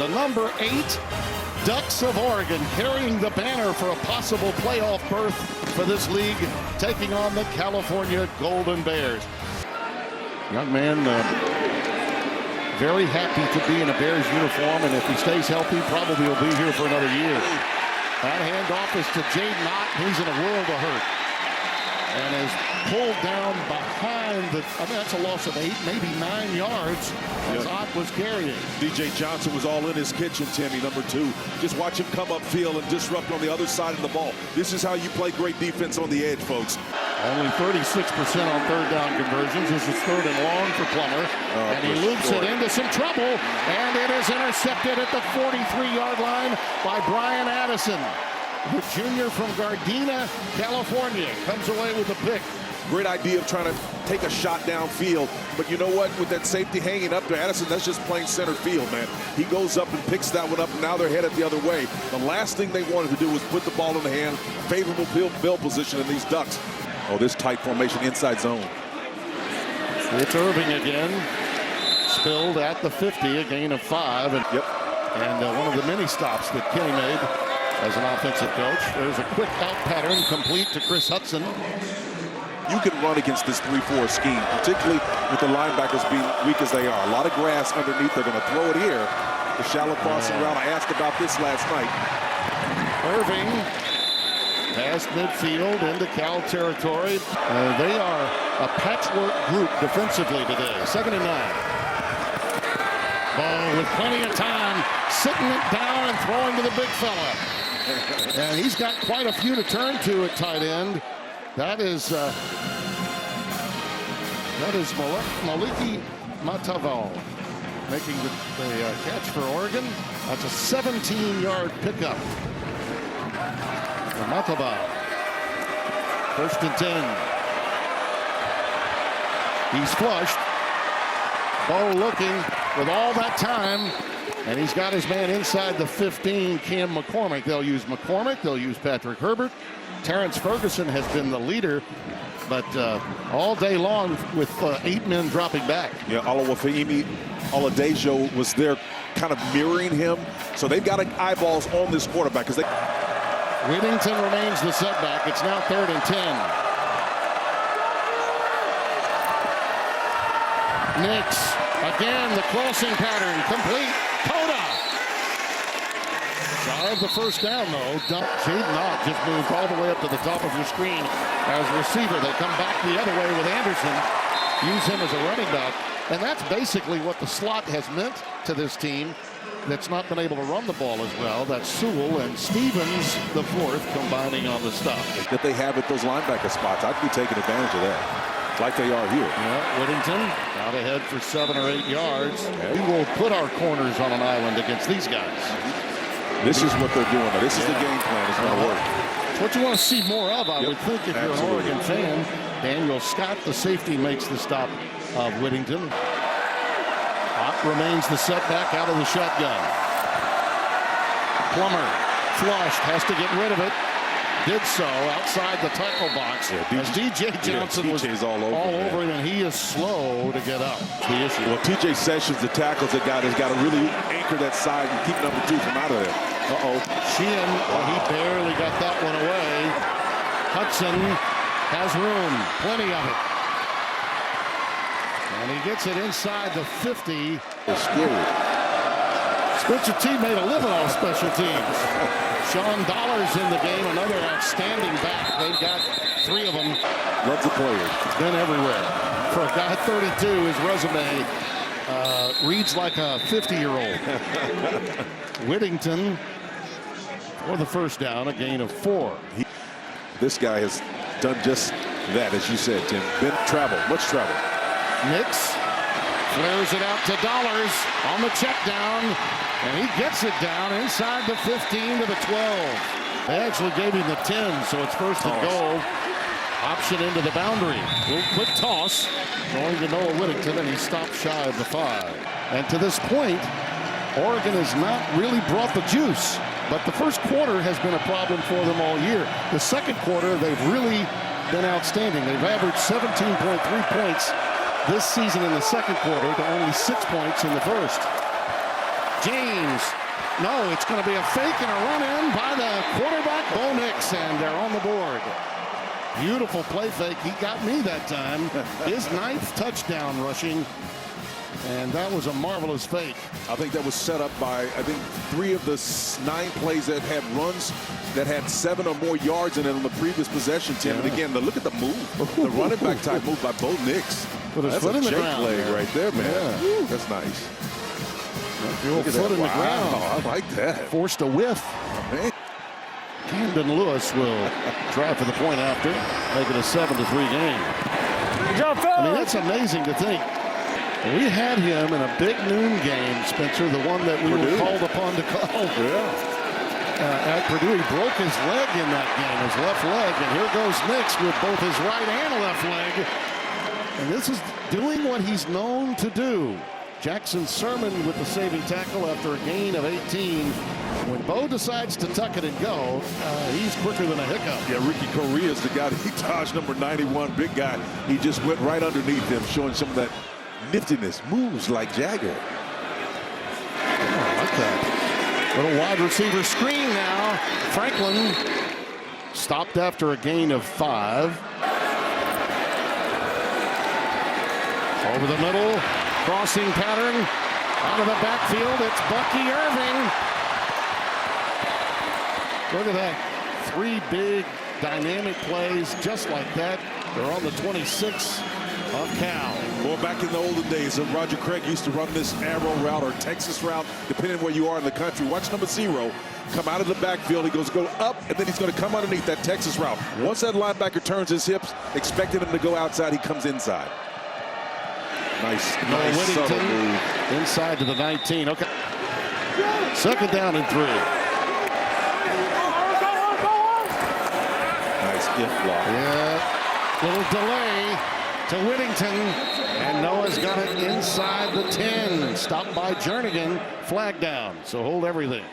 the number 8 Ducks of Oregon, carrying the banner for a possible playoff berth for this league, taking on the California Golden Bears. Young man, very happy to be in a Bears uniform, and if he stays healthy, probably will be here for another year. That handoff is to Jaden Ott. He's in a world of hurt and is pulled down behind the, I mean, that's a loss of 8, maybe 9 yards as Ott was carrying. DJ Johnson was all in his kitchen, Timmy, number 2. Just watch him come upfield and disrupt on the other side of the ball. This is how you play great defense on the edge, folks. Only 36% on third down conversions. This is 3rd and long for Plummer. And he loops it into some trouble, and it is intercepted at the 43-yard line by Brian Addison. The junior from Gardena, California, comes away with a pick. Great idea of trying to take a shot downfield. But you know what? With that safety hanging up to Addison, that's just plain center field, man. He goes up and picks that one up, and now they're headed the other way. The last thing they wanted to do was put the ball in the hand. Favorable field position in these Ducks. Oh, this tight formation inside zone. It's Irving again. Spilled at the 50, a gain of 5. And one of the many stops that Kenny made as an offensive coach. There's a quick out pattern complete to Chris Hudson. You can run against this 3-4 scheme, particularly with the linebackers being weak as they are. A lot of grass underneath. They're going to throw it here. The shallow crossing route. I asked about this last night. Irving past midfield into Cal territory. They are a patchwork group defensively today. 2nd and 9. Ball with plenty of time, sitting it down and throwing to the big fella. And he's got quite a few to turn to at tight end. That is Maliki Mataval making the catch for Oregon. That's a 17-yard pickup for Mataval. 1st and 10. He's flushed. Bo looking with all that time. And he's got his man inside the 15, Cam McCormick. They'll use McCormick. They'll use Patrick Herbert. Terrence Ferguson has been the leader, but all day long with 8 men dropping back. Yeah, Olawafemi Oladejo was there kind of mirroring him. So they've got eyeballs on this quarterback. Whittington remains the setback. It's now 3rd and 10. Nix, again, the crossing pattern complete. Coda. Shy of the first down, though. Jaden Ott just moved all the way up to the top of your screen as receiver. They come back the other way with Anderson. Use him as a running back. And that's basically what the slot has meant to this team that's not been able to run the ball as well. That's Sewell and Stevens, the 4th, combining on the stop. That they have at those linebacker spots. I'd be taking advantage of that, like they are here. Yeah, Whittington out ahead for 7 or 8 yards. We will put our corners on an island against these guys. This is what they're doing. This is the game plan. It's going to work. It's what you want to see more of, I would think, if you're an Oregon fan. Daniel Scott, the safety, makes the stop of Whittington. Ott remains the setback out of the shotgun. Plummer flushed, has to get rid of it. Did so outside the tackle box as DJ Johnson was all over him, and he is slow to get up. The issue. Well, TJ Sessions, the tackles that got, has got to really anchor that side and keep number 2 from out of there. Sheehan, he barely got that one away. Hudson has room, plenty of it. And he gets it inside the 50. It's scary. Spencer T made a living on special teams. Sean Dollar's in the game, another outstanding back. They've got 3 of them. Loves the players. Been everywhere. For a guy 32, his resume reads like a 50-year-old. Whittington for the 1st down, a gain of 4. This guy has done just that, as you said, Tim. Been much travel. Nix flares it out to Dollars on the check down, and he gets it down inside the 15 to the 12. They actually gave him the 10, so it's 1st and goal. Option into the boundary. Little quick toss going to Noah Whittington, and he stopped shy of the 5. And to this point, Oregon has not really brought the juice, but the first quarter has been a problem for them all year. The second quarter, they've really been outstanding. They've averaged 17.3 points this season in the second quarter to only 6 points in the first. James. No, it's going to be a fake and a run-in by the quarterback, Bo Nix, and they're on the board. Beautiful play fake. He got me that time. His 9th touchdown rushing, and that was a marvelous fake. I think that was set up by, I think, 3 of the 9 plays that had runs that had 7 or more yards in it on the previous possession, Tim. And again, look at the move. The running back type move by Bo Nix. That's a Jake leg right there, man. Yeah. That's nice. Your foot in the ground. I like that. Forced a whiff. Man. Camden Lewis will try for the point after, make it a 7-3 game. Good job, fellas. I mean, that's amazing to think. We had him in a big noon game, Spencer, the one that we were called upon to call. At Purdue, he broke his leg in that game, his left leg, and here goes Nix with both his right and left leg. And this is doing what he's known to do. Jackson Sermon with the saving tackle after a gain of 18. When Bo decides to tuck it and go, he's quicker than a hiccup. Yeah, Ricky Correa is the guy that he dodged, number 91, big guy. He just went right underneath him, showing some of that niftiness, moves like Jagger. I like that. Little wide receiver screen now. Franklin stopped after a gain of 5. Over the middle, crossing pattern. Out of the backfield, it's Bucky Irving. Look at that. 3 big dynamic plays just like that. They're on the 26 of Cal. Well, back in the olden days, Roger Craig used to run this arrow route or Texas route, depending on where you are in the country. Watch number 0 come out of the backfield. He go up, and then he's going to come underneath that Texas route. Once that linebacker turns his hips, expecting him to go outside, he comes inside. Nice subtle move. Inside to the 19. Okay. 2nd down and 3. Nice gift block. Yeah. Little delay to Whittington. And Noah's got it inside the 10. Stopped by Jernigan. Flag down. So hold everything.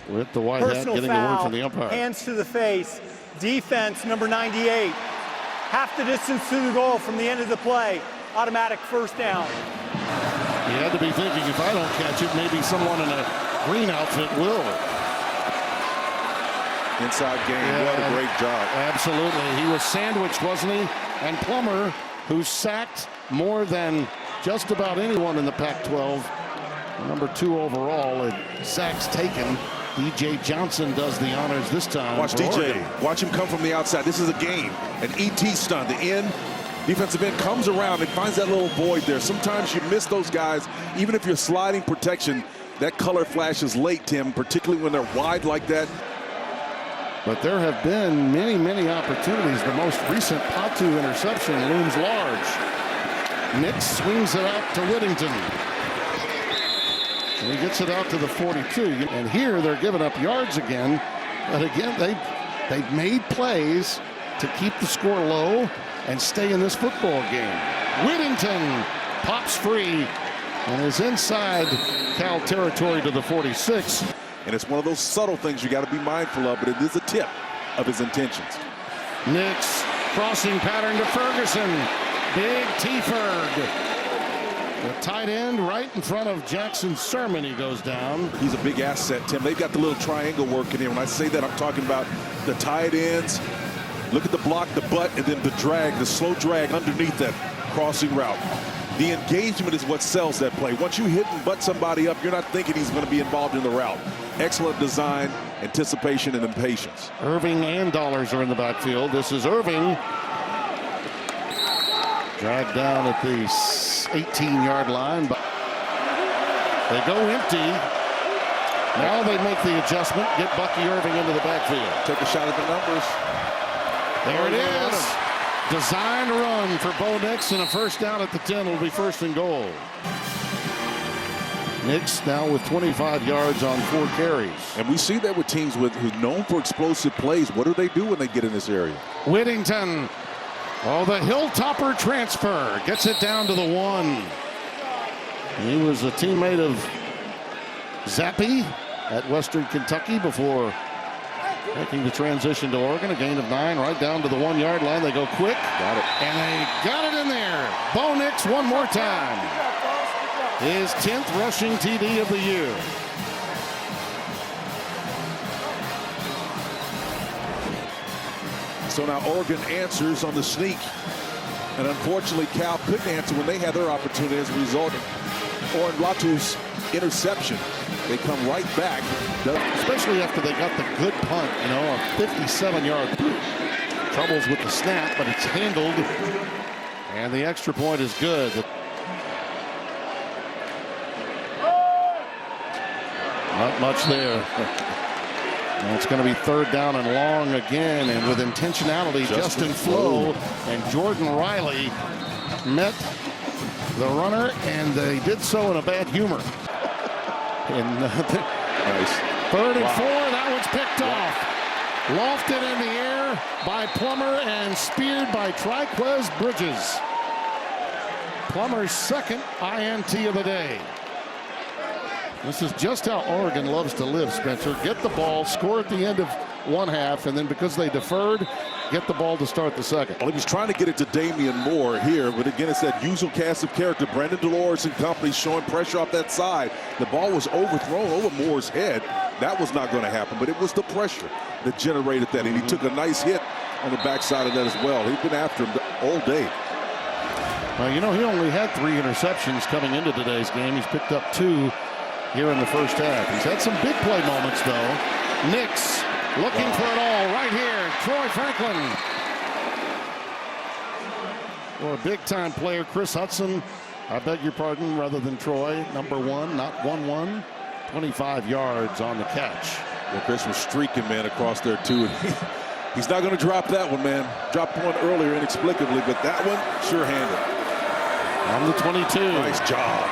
With the white hat getting the word from the umpire. Hands to the face. Defense, number 98. Half the distance to the goal from the end of the play. Automatic 1st down. He had to be thinking, if I don't catch it, maybe someone in a green outfit will. Inside game, what a great job. Absolutely. He was sandwiched, wasn't he? And Plummer, who sacked more than just about anyone in the Pac-12, number 2 overall in sacks taken. DJ Johnson does the honors this time. Watch DJ. Watch him come from the outside. This is a game. An ET stunt. The end. Defensive end comes around and finds that little void there. Sometimes you miss those guys. Even if you're sliding protection, that color flashes late, Tim, particularly when they're wide like that. But there have been many, many opportunities. The most recent Patu interception looms large. Nix swings it out to Whittington. And he gets it out to the 42. And here they're giving up yards again. But again, they've made plays to keep the score low and stay in this football game. Whittington pops free and is inside Cal territory to the 46. And it's one of those subtle things you got to be mindful of, but it is a tip of his intentions. Nix crossing pattern to Ferguson. Big T-Ferg. The tight end right in front of Jackson Sermon. He goes down. He's a big asset, Tim. They've got the little triangle working here. When I say that, I'm talking about the tight ends. Look at the block, the butt, and then the drag, the slow drag underneath that crossing route. The engagement is what sells that play. Once you hit and butt somebody up, you're not thinking he's going to be involved in the route. Excellent design, anticipation, and impatience. Irving and Dollars are in the backfield. This is Irving. Dragged down at the 18-yard line. But they go empty. Now they make the adjustment, get Bucky Irving into the backfield. Take a shot at the numbers. There it is. Designed run for Bo Nix, and a 1st down at the 10 will be 1st and goal. Nix now with 25 yards on 4 carries. And we see that with teams who's known for explosive plays. What do they do when they get in this area? Whittington. Oh, the Hilltopper transfer. Gets it down to the 1. He was a teammate of Zappi at Western Kentucky before making the transition to Oregon. A gain of 9 right down to the 1-yard line. They go quick. Got it. And they got it in there. Bo Nix one more time. His 10th rushing TD of the year. So now Oregon answers on the sneak. And unfortunately, Cal couldn't answer when they had their opportunity as a result of Oren Latu's interception. They come right back. Especially after they got the good punt, you know, a 57-yard troubles with the snap, but it's handled. And the extra point is good. Not much there. And it's going to be 3rd down and long again. And with intentionality, Justin Flo and Jordan Riley met the runner, and they did so in a bad humor. And Nice. 3rd and 4, that one's picked off. Lofted in the air by Plummer and speared by Triquez Bridges. Plummer's 2nd INT of the day. This is just how Oregon loves to live, Spencer. Get the ball, score at the end of one half, and then because they deferred, get the ball to start the second. Well, he was trying to get it to Damian Moore here, but again, it's that usual cast of character. Brandon Dolores and company showing pressure off that side. The ball was overthrown over Moore's head. That was not going to happen, but it was the pressure that generated that, and he took a nice hit on the backside of that as well. He's been after him all day. Well, you know, he only had 3 interceptions coming into today's game. He's picked up 2 here in the first half. He's had some big play moments, though. Nix looking for it all right here. Troy Franklin. Or a big-time player, Chris Hudson. I beg your pardon, rather than Troy. Number 1, not 1-1. 25 yards on the catch. Well, Chris was streaking, man, across there, too. He's not going to drop that one, man. Dropped one earlier inexplicably, but that one sure-handed. On the 22. Nice job.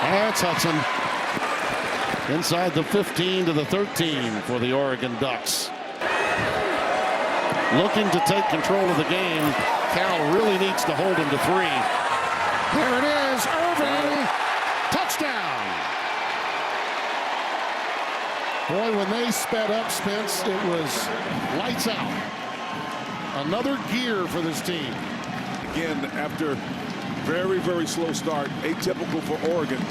That's Hudson. Inside the 15 to the 13 for the Oregon Ducks. Looking to take control of the game. Cal really needs to hold him to 3. There it is. Irving. Touchdown. Boy, when they sped up, Spence, it was lights out. Another gear for this team. Again, after very, very slow start, atypical for Oregon.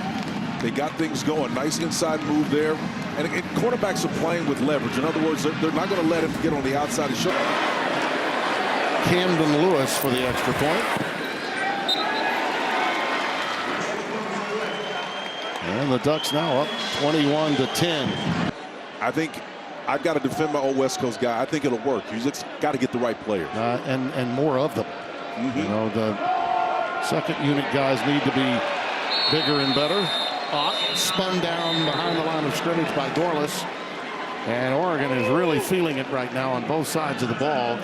They got things going. Nice inside move there. And quarterbacks are playing with leverage. In other words, they're not going to let him get on the outside and show. Camden Lewis for the extra point. And the Ducks now up 21-10. I think I've got to defend my old West Coast guy. I think it'll work. You just got to get the right players. And more of them. You know, the second unit guys need to be bigger and better. Spun down behind the line of scrimmage by Dorless. And Oregon is really feeling it right now on both sides of the ball.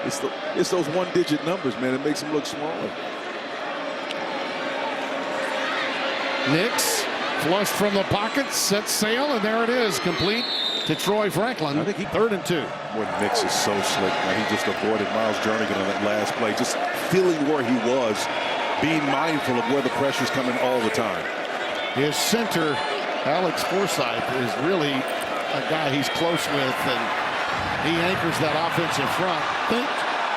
It's those one-digit numbers, man. It makes them look smaller. Nix flushed from the pocket, sets sail, and there it is, complete to Troy Franklin. I think 3rd and 2. Boy, Nix is so slick, man. He just avoided Miles Jernigan on that last play. Just feeling where he was, being mindful of where the pressure's coming all the time. His center, Alex Forsythe, is really a guy he's close with, and he anchors that offensive front.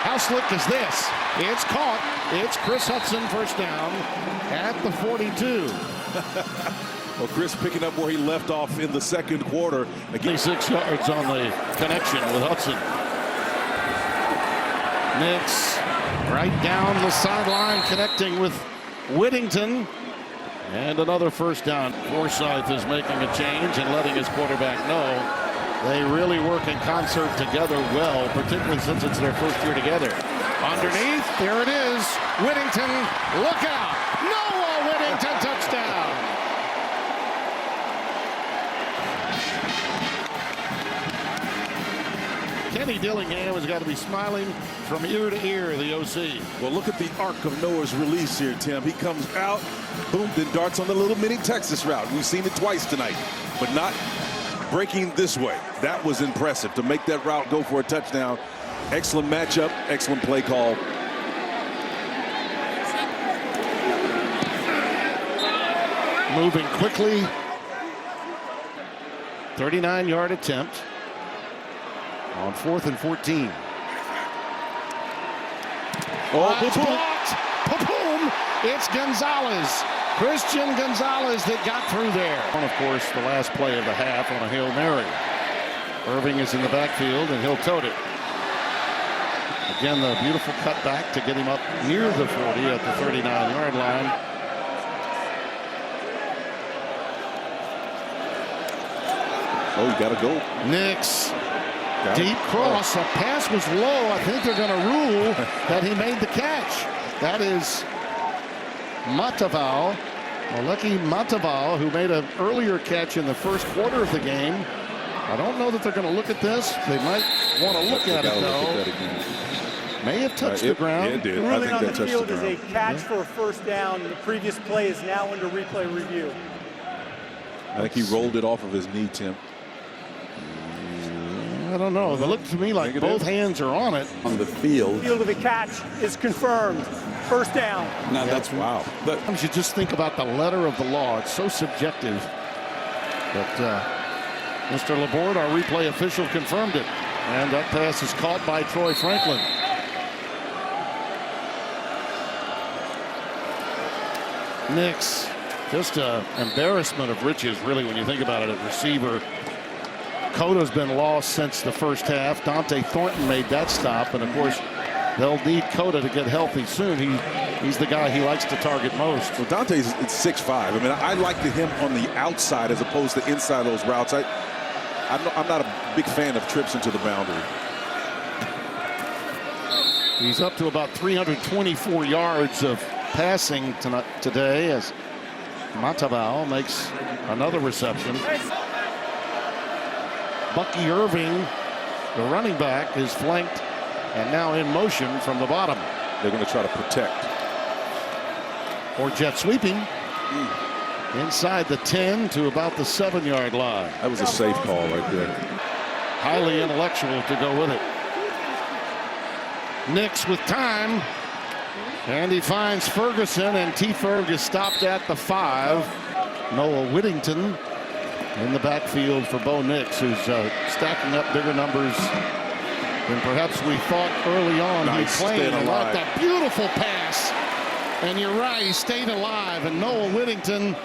How slick is this? It's caught. It's Chris Hudson, first down at the 42. Well, Chris picking up where he left off in the second quarter. Again, 6 yards on the connection with Hudson. Nix right down the sideline, connecting with Whittington. And another first down. Forsythe is making a change and letting his quarterback know they really work in concert together well, particularly since it's their first year together. Underneath, there it is. Whittington, look out. Noah Whittington, touchdown. Kenny Dillingham has got to be smiling from ear to ear, the OC. well, look at the arc of Noah's release here, Tim. He comes out, boom, then darts on the little mini Texas route. We've seen it twice tonight, but not breaking this way. That was impressive to make that route go for a touchdown. Excellent matchup, excellent play call. Moving quickly. 39-yard attempt on 4th and 14. Oh, It's blocked. Boom! It's Gonzalez. Christian Gonzalez that got through there. And of course, the last play of the half on a Hail Mary. Irving is in the backfield, and he'll tote it. Again, the beautiful cutback to get him up near the 40 at the 39-yard line. Oh, you got to go. Nix. Deep cross. A pass was low. I think they're going to rule that he made the catch. That is Mataval, Maleki Mataval, who made an earlier catch in the first quarter of the game. I don't know that they're going to look at this. They might want to look at it, though. May have touched the ground. Yeah, it did. The ruling on the field the is a catch for a first down. The previous play is now under replay review. I think he rolled it off of his knee, Tim. I don't know. It looked to me like both hands are on it. On the field. Field of the catch is confirmed. First down. Now that's wow. But You just think about the letter of the law. It's so subjective. But Mr. Laborde, our replay official, confirmed it. And that pass is caught by Troy Franklin. Nix, just an embarrassment of riches, really, when you think about it, at receiver. Coda's been lost since the first half. Dante Thornton made that stop, and of course, they'll need Coda to get healthy soon. He's the guy he likes to target most. Well, Dante's 6'5". I mean, I like him on the outside as opposed to inside those routes. I'm not a big fan of trips into the boundary. He's up to about 324 yards of passing today as Mataval makes another reception. Bucky Irving, the running back, is flanked and now in motion from the bottom. They're going to try to protect. Or jet sweeping inside the 10 to about the 7-yard line. That was a safe call right there. Highly intellectual to go with it. Nix with time. And he finds Ferguson, and T. Ferg is stopped at the 5. Noah Whittington in the backfield for Bo Nix, who's stacking up bigger numbers than perhaps we thought early on. Nice, He played staying alive. that beautiful pass. And you're right, he stayed alive. And Noah Whittington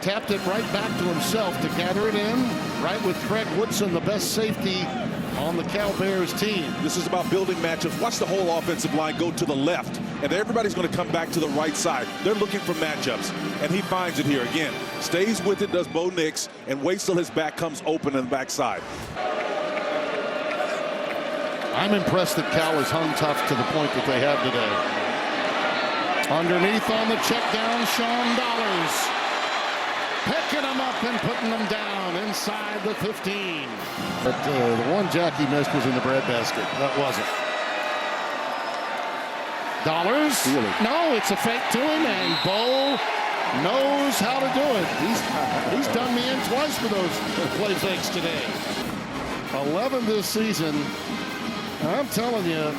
tapped it right back to himself to gather it in, right with Craig Woodson, the best safety on the Cal Bears team. This is about building matchups. Watch the whole offensive line go to the left, and everybody's going to come back to the right side. They're looking for matchups, and he finds it here again. Stays with it, does Bo Nix, and waits till his back comes open on the backside. I'm impressed that Cal has hung tough to the point that they have today. Underneath on the check down, Sean Dollars. Picking them up and putting them down inside the 15. But the one Jackie missed was in the breadbasket. That wasn't. Dollars. No, it's a fake to him, and Bo knows how to do it. He's done me in twice with those play fakes today. 11 this season. I'm telling you.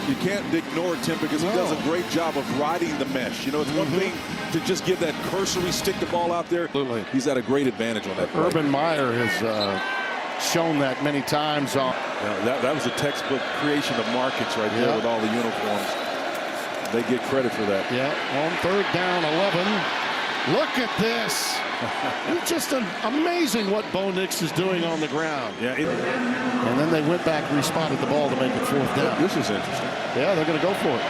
You can't ignore Tim because he does a great job of riding the mesh. You know, it's one thing to just give that cursory stick the ball out there. Absolutely. He's at a great advantage on that play. Urban Meyer has shown that many times. That was a textbook creation of markets right there with all the uniforms. They get credit for that. Yeah, on 3rd down, 11. Look at this. It's just amazing what Bo Nix is doing on the ground. Yeah. And then they went back, respotted the ball to make it 4th down. This is interesting. Yeah, they're going to go for it.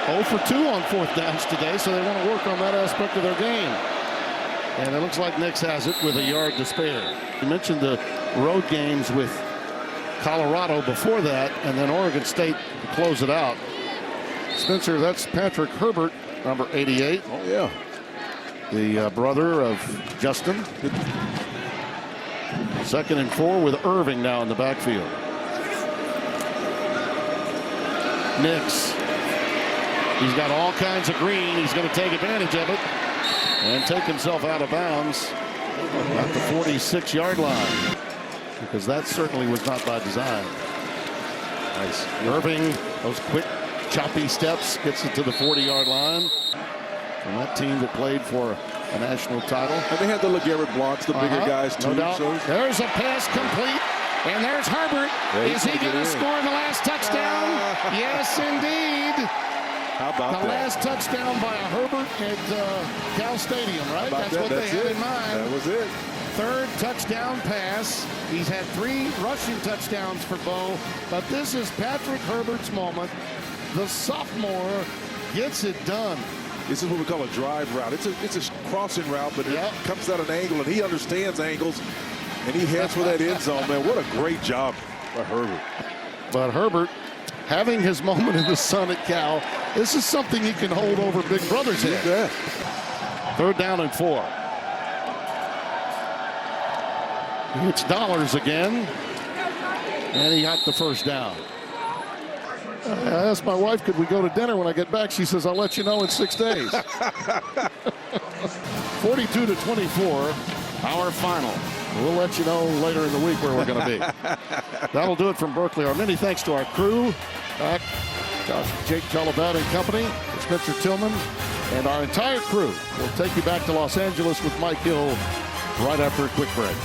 0 for 2 on 4th downs today, so they want to work on that aspect of their game. And it looks like Nix has it with a yard to spare. You mentioned the road games with Colorado before that, and then Oregon State to close it out. Spencer, that's Patrick Herbert, number 88. Oh, yeah. The brother of Justin. 2nd and 4 with Irving now in the backfield. Nix. He's got all kinds of green. He's going to take advantage of it and take himself out of bounds at the 46-yard line, because that certainly was not by design. Nice. Irving, those quick, choppy steps, gets it to the 40-yard line. From that team that played for a national title. And they had the LeGarrette Blancs, the bigger guys, too. No doubt. So. There's a pass complete And there's Herbert. Is he going to score the last touchdown? Yes, indeed. How about the that? last touchdown by a Herbert at Cal Stadium, right? That's what they had in mind. That was it. Third touchdown pass. He's had 3 rushing touchdowns for Bo, but this is Patrick Herbert's moment. The sophomore gets it done. This is what we call a drive route. It's a crossing route, but it comes at an angle, and he understands angles, and he heads for that end zone, man. What a great job by Herbert. But Herbert, having his moment in the sun at Cal, this is something he can hold over Big Brother's head. Yeah. 3rd down and 4. It's Dollars again, and he got the first down. I asked my wife, could we go to dinner when I get back? She says, I'll let you know in 6 days. 42-24, our final. We'll let you know later in the week where we're going to be. That'll do it from Berkeley. Our many thanks to our crew, Jake Jolivet and company, Spencer Tillman, and our entire crew. We'll take you back to Los Angeles with Mike Hill right after a quick break.